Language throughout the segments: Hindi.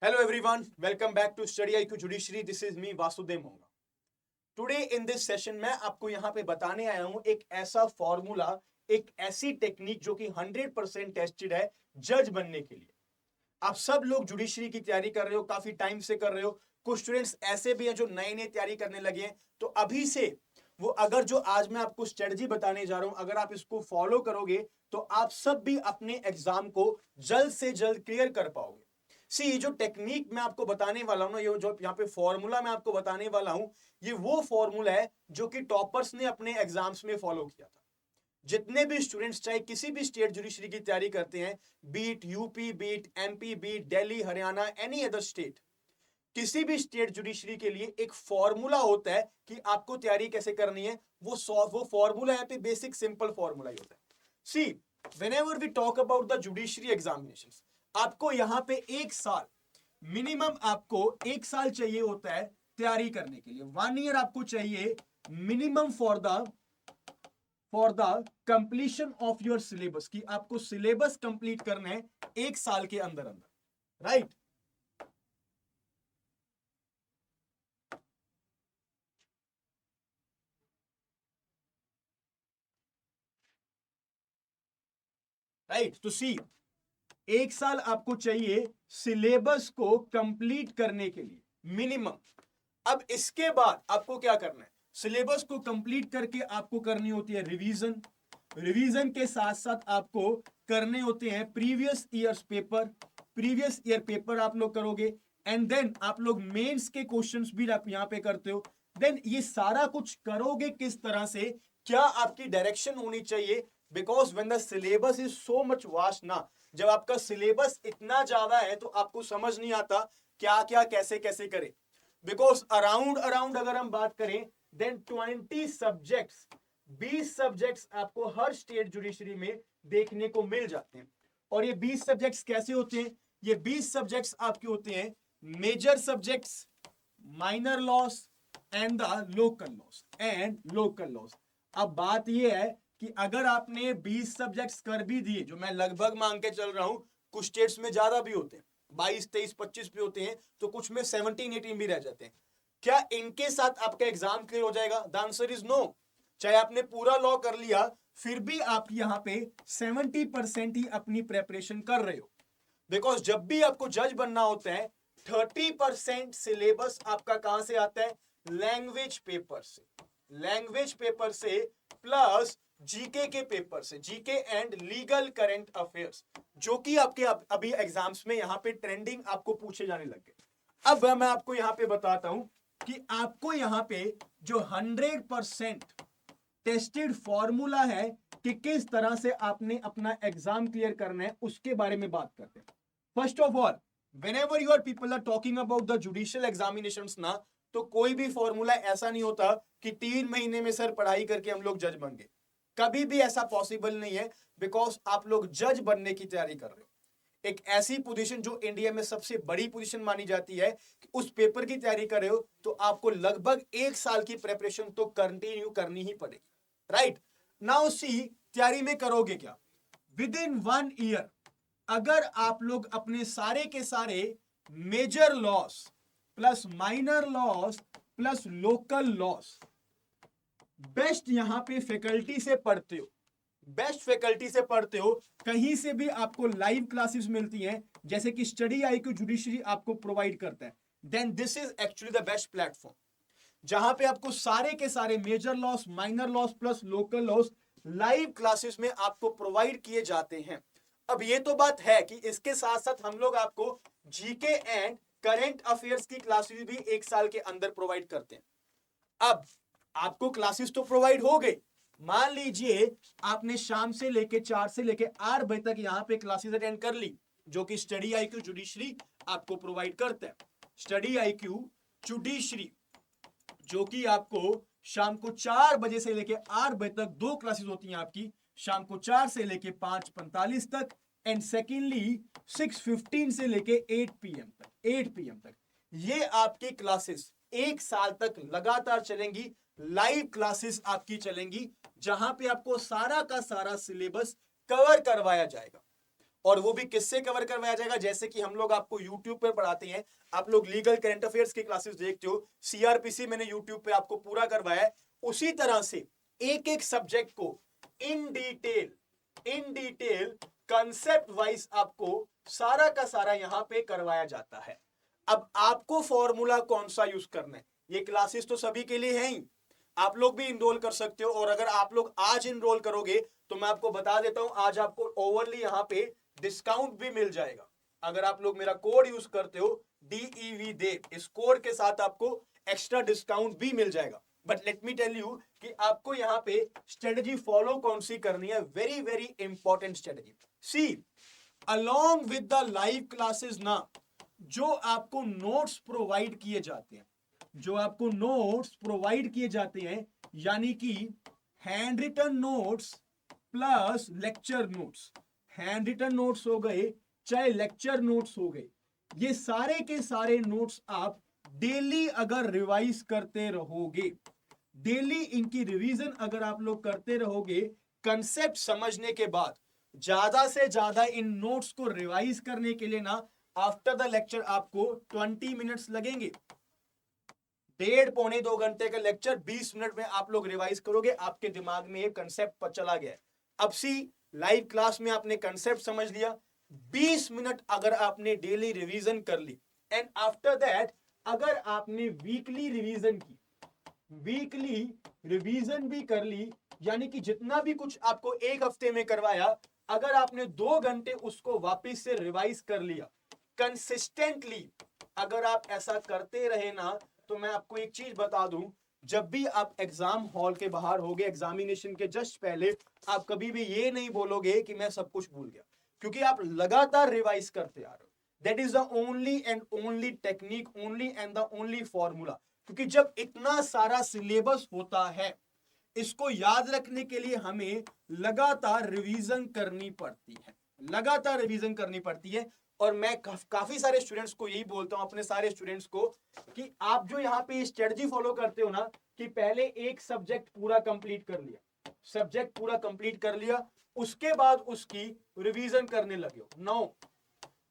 Hello everyone, welcome back to Study IQ Judiciary. This is me Vasudev Monga. Today in this session मैं आपको यहाँ पे बताने आया हूँ एक ऐसा फॉर्मूला, एक ऐसी टेक्निक जो कि 100% टेस्टेड है जज बनने के लिए। आप सब लोग जुडिशरी की तैयारी कर रहे हो, काफी टाइम से कर रहे हो। कुछ स्टूडेंट्स ऐसे भी हैं जो नए नए तैयारी करने लगे हैं। तो अभी से वो अगर जो आज मैं आपको स्ट्रेटजी बताने जा रहा हूं, अगर आप इसको फॉलो करोगे तो आप सब भी अपने एग्जाम को जल्द से जल्द क्लियर कर पाओगे। सी ये जो टेक्निक मैं आपको बताने वाला हूं ना, ये जो यहाँ पे फॉर्मूला मैं आपको बताने वाला हूं, ये वो फॉर्मूला है जो कि टॉपर्स ने अपने एग्जाम्स में फॉलो किया था। जितने भी स्टूडेंट्स चाहे किसी भी स्टेट जुडिशरी की तैयारी करते हैं, be it UP, be it MP, be it Delhi, Haryana, any other state, किसी भी स्टेट जुडिशरी के लिए एक फॉर्मूला होता है कि आपको तैयारी कैसे करनी है। वो फॉर्मूला यहाँ पे बेसिक सिंपल फॉर्मूला ही होता है। See whenever we talk about the judiciary examinations, आपको यहाँ पे एक साल मिनिमम, आपको एक साल चाहिए होता है तैयारी करने के लिए। 1 ईयर आपको चाहिए minimum for the completion of your syllabus, कि आपको सिलेबस कंप्लीट करना है एक साल के अंदर अंदर, राइट? राइट, तो सी एक साल आपको चाहिए सिलेबस को कंप्लीट करने के लिए मिनिमम। अब इसके बाद आपको क्या करना है? सिलेबस को कंप्लीट करके आपको करनी होती है रिवीजन। रिवीजन के साथ साथ आपको करने होते हैं प्रीवियस ईयर पेपर आप लोग करोगे। एंड देन आप लोग मेंस के क्वेश्चंस भी आप यहां पे करते हो। देन ये सारा कुछ करोगे किस तरह से, क्या आपकी डायरेक्शन होनी चाहिए? Because when the syllabus is so much vast ना, जब आपका सिलेबस इतना ज्यादा है तो आपको समझ नहीं आता क्या क्या कैसे कैसे करें। बिकॉज अराउंड अगर हम बात करें, देन 20 सब्जेक्ट्स, 20 सब्जेक्ट्स आपको हर स्टेट जुडिशरी में देखने को मिल जाते हैं। और ये 20 सब्जेक्ट्स कैसे होते हैं? ये 20 सब्जेक्ट्स आपके होते हैं major subjects, minor laws and the local laws. अब बात यह है कि अगर आपने 20 सब्जेक्ट्स कर भी दिए, जो मैं लगभग मांग के चल रहा हूं, कुछ स्टेट्स में ज्यादा भी होते हैं, 22, 23, 25 भी होते हैं, तो कुछ में 17, 18 भी रह जाते हैं। क्या इनके साथ आपका एग्जाम क्लियर हो जाएगा? The answer is no. चाहे आपने पूरा लॉ कर लिया, फिर भी आप यहां पे 70% ही अपनी प्रेपरेशन कर रहे हो। बिकॉज जब भी आपको जज बनना होता है, 30% सिलेबस आपका कहां से आता है? लैंग्वेज पेपर से प्लस जीके के पेपर से, GK and legal current affairs, जो कि आपके अभी एग्जाम्स में यहां पे ट्रेंडिंग आपको पूछे जाने लग गए। अब मैं आपको यहां पे बताता हूं कि आपको यहां पे जो 100% टेस्टेड फॉर्मूला है कि किस तरह से आपने अपना एग्जाम क्लियर करना है, उसके बारे में बात करते हैं। First of all, whenever your people are talking about the judicial examinations ना, तो कोई भी फॉर्मूला ऐसा नहीं होता कि 3 महीने में सर पढ़ाई करके हम लोग जज बन गए। कभी भी ऐसा पॉसिबल नहीं है। बिकॉज आप लोग जज बनने की तैयारी कर रहे हो, एक ऐसी पोजीशन जो इंडिया में सबसे बड़ी पोजीशन मानी जाती है, कि उस पेपर की तैयारी कर रहे हो, तो आपको लगभग एक साल की प्रेपरेशन तो कंटिन्यू करनी ही पड़ेगी, राइट? नाउ सी, तैयारी में करोगे क्या? विद इन 1 ईयर अगर आप लोग अपने सारे के सारे major laws plus minor laws plus local laws best यहां पे फैकल्टी से पढ़ते हो, कहीं से भी आपको लाइव क्लासेस मिलती हैं, जैसे कि स्टडी आईक्यू जुडिशरी आपको प्रोवाइड करता है, then this is actually the best platform, जहां पे आपको सारे के सारे major laws, minor laws plus local laws live classes में आपको प्रोवाइड किए जाते हैं। अब ये तो बात है कि इसके साथ साथ हम लोग आपको जीके एंड करंट अफेयर्स की क्लासेस भी एक साल के अंदर प्रोवाइड करते हैं। अब आपको क्लासेस तो प्रोवाइड हो गई, मान लीजिए आपने शाम से लेके 4 से लेके 8 बजे तक यहां पे क्लासेस अटेंड कर ली, जो कि स्टडी आईक्यू जुडिशरी आपको प्रोवाइड करता है। स्टडी आईक्यू जुडिशरी जो कि आपको शाम को 4 बजे से लेके 8 बजे तक 2 क्लासेस होती हैं आपकी, शाम को 4 से लेके 5:45 तक, एंड सेकेंडली 6:15 से लेके 8 पीएम तक ये आपकी क्लासेस एक साल तक लगातार चलेंगी। लाइव क्लासेस आपकी चलेंगी, जहां पे आपको सारा का सारा सिलेबस कवर करवाया जाएगा। और वो भी किससे कवर करवाया जाएगा? जैसे कि हम लोग आपको YouTube पर पढ़ाते हैं, आप लोग लीगल करंट अफेयर्स की क्लासेस देखते हो, CRPC मैंने YouTube पे आपको पूरा करवाया है, उसी तरह से एक एक सब्जेक्ट को इन डिटेल कंसेप्ट वाइज आपको सारा का सारा यहां पे करवाया जाता है। अब आपको फॉर्मूला कौन सा यूज करना है, ये क्लासेस तो सभी के लिए है ही, आप लोग भी इनरोल कर सकते हो। और अगर आप लोग आज इनरोल करोगे तो मैं आपको बता देता हूं, आज आपको ओवरली यहां पे डिस्काउंट भी मिल जाएगा। अगर आप लोग मेरा कोड यूज करते हो DEV देव, इस कोड के साथ आपको एक्स्ट्रा डिस्काउंट भी मिल जाएगा। But let me tell you कि आपको यहां पे स्ट्रेटजी फॉलो कौन सी करनी है, very very important strategy. See along with the live classes ना, जो आपको नोट्स प्रोवाइड किए जाते हैं, जो आपको नोट्स प्रोवाइड किए जाते हैं, यानी कि handwritten notes plus lecture notes, handwritten notes हो गए चाहे लेक्चर नोट्स हो गए, ये सारे के सारे नोट्स आप डेली अगर रिवाइज करते रहोगे, डेली इनकी रिवीजन अगर आप लोग करते रहोगे, कंसेप्ट समझने के बाद ज्यादा से ज्यादा इन नोट्स को रिवाइज करने के लिए ना आफ्टर द लेक्चर आपको 20 मिनट्स लगेंगे। 1.5-2 घंटे का लेक्चर 20 मिनट में आप लोग रिवाइज करोगे, आपके दिमाग में ये कंसेप्ट चला गया। अब सी लाइव क्लास में आपने कंसेप्ट समझ लिया, 20 मिनट अगर आपने डेली रिवीजन कर ली, एंड आफ्टर दैट अगर आपने वीकली रिवीजन की, वीकली रिवीजन भी कर ली, यानी कि जितना भी कुछ आपको एक हफ्ते में करवाया, अगर आपने 2 घंटे उसको वापस से रिवाइज कर लिया कंसिस्टेंटली, अगर आप ऐसा करते रहे ना, तो मैं आपको एक चीज बता दूं, जब भी आप एग्जाम हॉल के बाहर होगे, एग्जामिनेशन के जस्ट पहले, आप कभी भी ये नहीं बोलोगे कि मैं सब कुछ भूल गया, क्योंकि आप लगातार रिवाइज करते आ रहे हो। That is the only and only technique, only and the only formula. क्योंकि जब इतना सारा सिलेबस होता है, इसको याद रखने के लिए हमें लगातार रिवीजन करनी पड़ती है, लगातार रिवीजन करनी पड़ती है। और मैं काफी सारे स्टूडेंट्स को यही बोलता हूं, अपने सारे स्टूडेंट्स को, कि आप जो यहाँ पे स्ट्रेटजी फॉलो करते हो ना, कि पहले एक सब्जेक्ट पूरा कंप्लीट कर लिया, सब्जेक्ट पूरा कंप्लीट कर लिया, उसके बाद उसकी रिवीजन करने लगे हो, नो,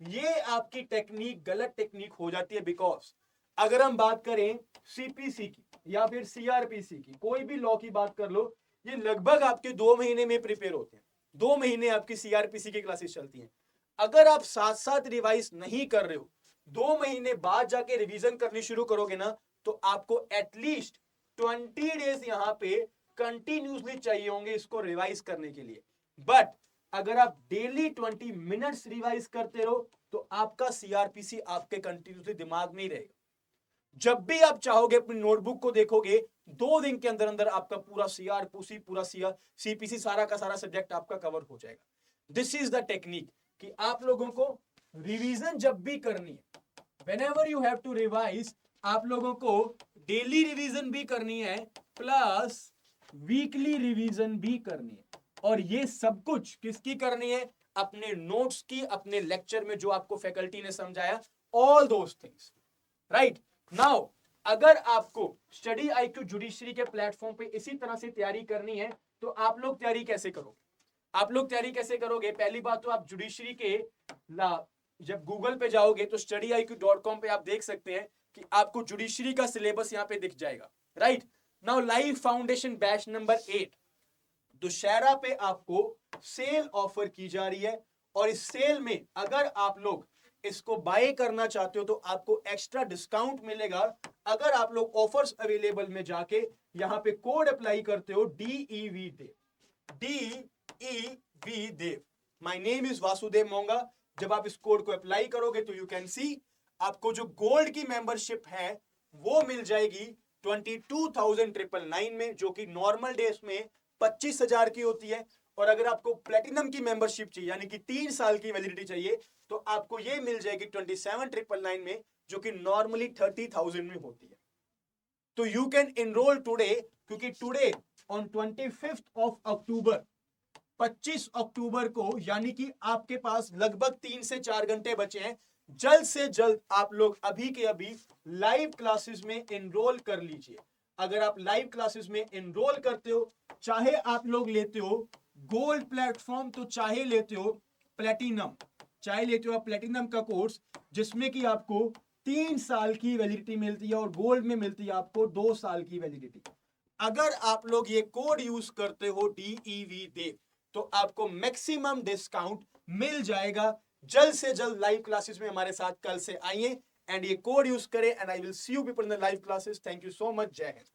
ये आपकी टेक्निक गलत टेक्निक हो जाती है। बिकॉज अगर हम बात करें CPC की या फिर CRPC की, कोई भी लॉ की बात कर लो, ये लगभग आपके 2 महीने में प्रिपेयर होते हैं, 2 महीने आपकी CRPC की क्लासेस चलती हैं। अगर आप साथ साथ रिवाइज नहीं कर रहे हो, 2 महीने बाद जाके रिवीजन करनी शुरू करोगे ना, तो आपको एटलीस्ट 20 डेज यहां पे कंटिन्यूसली चाहिए होंगे इसको रिवाइज करने के लिए। बट अगर आप डेली 20 मिनट्स रिवाइज करते रहो, तो आपका CRPC आपके कंटिन्यूसली दिमाग में ही रहेगा। जब भी आप चाहोगे अपनी नोटबुक को देखोगे, 2 दिन के अंदर अंदर आपका पूरा CRPC, पूरा CPC, सारा का सारा सब्जेक्ट आपका कवर हो जाएगा। दिस इज द टेक्निक कि आप लोगों को रिवीजन जब भी करनी है, whenever you have to revise, आप लोगों को डेली रिवीजन भी करनी है प्लस वीकली रिवीजन भी करनी है। और ये सब कुछ किसकी करनी है? अपने नोट्स की, अपने लेक्चर में जो आपको फैकल्टी ने समझाया, all those things, right. Now अगर आपको स्टडी IQ जुडिशरी के प्लेटफॉर्म पे इसी तरह से तैयारी करनी है, तो आप लोग तैयारी कैसे करोगे? आप लोग तैयारी कैसे करोगे? पहली बात तो आप जुडिशरी के जब गूगल पे जाओगे तो studiiq.com पे आप देख सकते हैं कि आपको जुडिशरी का सिलेबस यहां पे दिख जाएगा, right. Now live foundation batch number 8 Dussehra पे आपको सेल ऑफर की जा रही है, और इस सेल में अगर आप लोग इसको बाय करना चाहते हो तो आपको एक्स्ट्रा डिस्काउंट मिलेगा। अगर आप लोग ऑफर्स अवेलेबल में जाके यहां पे कोड अप्लाई करते हो DEV Dev, my name is Vasudev Monga. जब आप इस कोड को अप्लाई करोगे तो यू कैन सी आपको जो गोल्ड की मेंबरशिप है वो मिल जाएगी 22,999 में, जो कि नॉर्मल डेज में 25,000 की होती है। और अगर आपको प्लेटिनम की मेंबरशिप चाहिए, यानी कि 3 साल की वैलिडिटी चाहिए, तो आपको ये मिल जाएगी 27,999 में, जो कि नॉर्मली 30,000 में होती है। तो यू कैन एनरोल टुडे, क्योंकि टुडे ऑन 25 अक्टूबर, 25 अक्टूबर को, यानी कि आपके पास लगभग 3 से 4 घंटे बचे हैं। जल्द से जल्द आप लोग अभी के अभी लाइव क्लासेस में एनरोल कर लीजिए। अगर आप लाइव क्लासेस में एनरोल करते हो, चाहे आप लोग लेते हो गोल्ड प्लेटफॉर्म, तो चाहे लेते हो प्लेटिनम, चाहे लेते हो आप प्लेटिनम का कोर्स जिसमें कि आपको 3 साल की वैलिडिटी मिलती है और गोल्ड में मिलती है आपको 2 साल की वैलिडिटी। अगर आप लोग ये कोड यूज करते हो DEV देव, तो आपको मैक्सिमम डिस्काउंट मिल जाएगा। जल्द से जल्द लाइव क्लासेस में हमारे साथ कल से आइए एंड ये कोड यूज करें and I will see you people in the live classes. Thank you so much. जय हिंद।